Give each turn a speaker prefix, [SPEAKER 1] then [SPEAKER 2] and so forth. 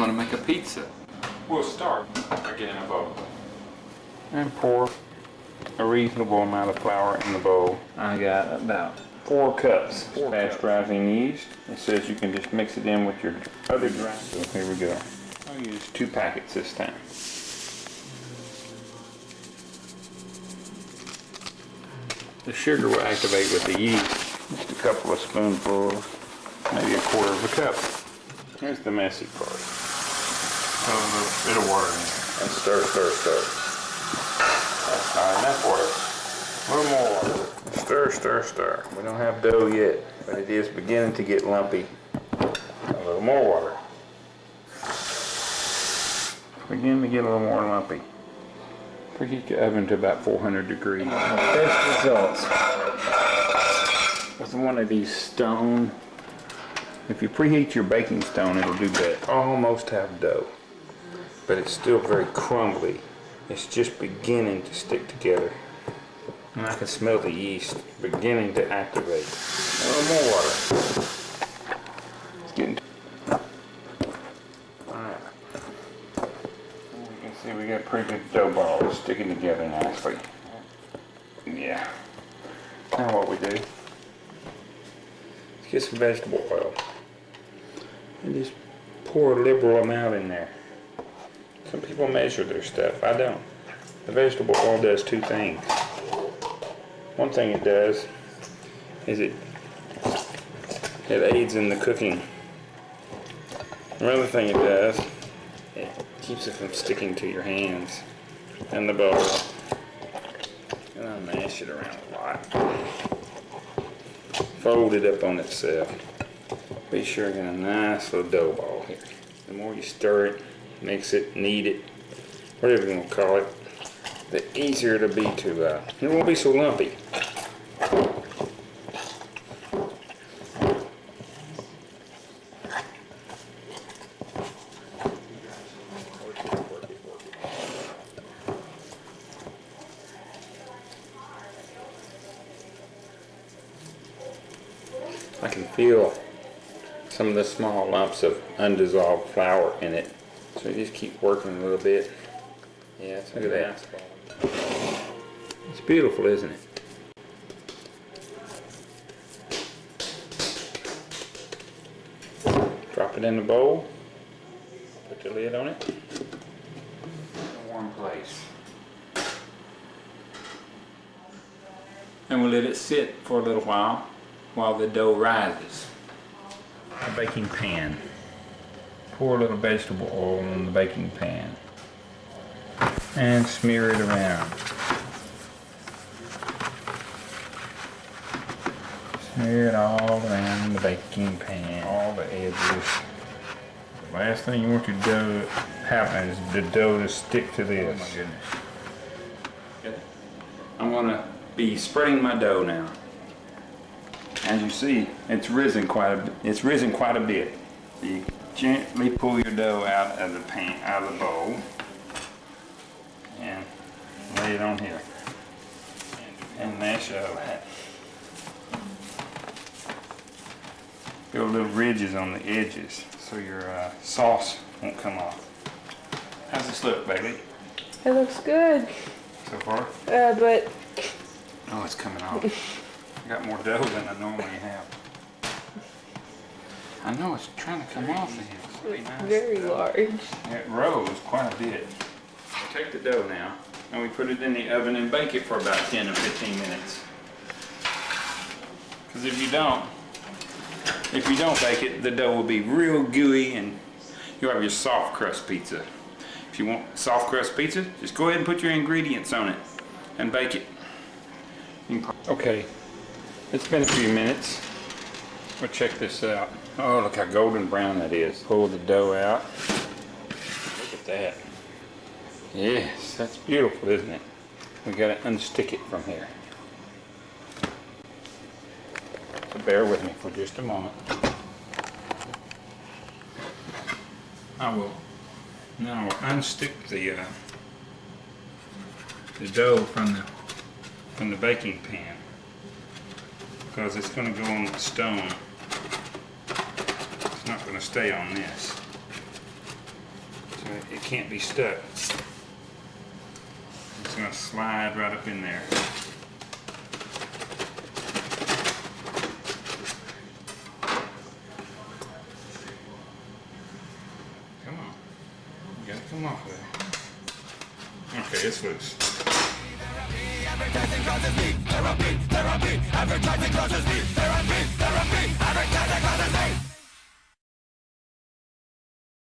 [SPEAKER 1] going to make a pizza. We'll start by getting a bowl. And pour a reasonable amount of flour in the bowl. I got about 4 cups pasteurizing yeast. It says you can just mix it in with your other dry. So here we go. I'll use 2 packets this time. The sugar will activate with the yeast. Just a couple of spoonfuls, maybe a 1/4 of a cup. Here's the messy part. Put a little bit of water in there. And stir, stir, stir. That's not enough water. A little more water. Stir, stir, stir. We don't have dough yet, but it is beginning to get lumpy. A little more water. Beginning to get a little more lumpy. Preheat your oven to about 400 degrees. Best results with one of these stone. If you preheat your baking stone, it'll do better. Almost have dough, but it's still very crumbly. It's just beginning to stick together. And I can smell the yeast beginning to activate. A little more water. It's getting. Alright. You can see we got pretty good dough balls sticking together nicely. Yeah. Now what we do, let's get some vegetable oil. And just pour a liberal amount in there. Some people measure their stuff. I don't. The vegetable oil does 2 things. One thing it does is it aids in the cooking. Another thing it does, it keeps it from sticking to your hands and the bowl. And I mash it around a lot. Fold it up on itself. Be sure you get a nice little dough ball here. The more you stir it, mix it, knead it, whatever you want to call it, the easier it'll be to, it won't be so lumpy. I can feel some of the small lumps of undissolved flour in it. So you just keep working a little bit. Yeah, look at that. It's beautiful, isn't it? Drop it in the bowl. Put the lid on it. A warm place. And we'll let it sit for a little while the dough rises. A baking pan. Pour a little vegetable oil on the baking pan and smear it around. Smear it all around the baking pan, all the edges. The last thing you want your dough to happen is the dough to stick to this. Oh my goodness. Okay. I'm gonna be spreading my dough now. As you see, it's risen quite a bit. You gently pull your dough out of the pan, out of the bowl, and lay it on here, and mash it over. Build little ridges on the edges so your sauce won't come off. How's this look, baby?
[SPEAKER 2] It looks good.
[SPEAKER 1] So far?
[SPEAKER 2] But...
[SPEAKER 1] Oh, it's coming off. I got more dough than I normally have. I know it's trying to come off again. It's really nice.
[SPEAKER 2] Very large.
[SPEAKER 1] It rose quite a bit. We take the dough now and we put it in the oven and bake it for about 10 or 15 minutes. Because if you don't bake it, the dough will be real gooey and you'll have your soft crust pizza. If you want soft crust pizza, just go ahead and put your ingredients on it and bake it. Okay, it's been a few minutes. We'll check this out. Oh, look how golden brown that is. Pull the dough out. Look at that. Yes, that's beautiful, isn't it? We gotta unstick it from here. So bear with me for just a moment. I will now unstick the dough from the baking pan because it's going to go on the stone. It's not going to stay on this. So it can't be stuck. It's gonna slide right up in there. Come on. You gotta come off there. Okay, it's loose.
[SPEAKER 3] Advertising causes me therapy, therapy. Advertising causes me therapy, therapy. Advertising causes me.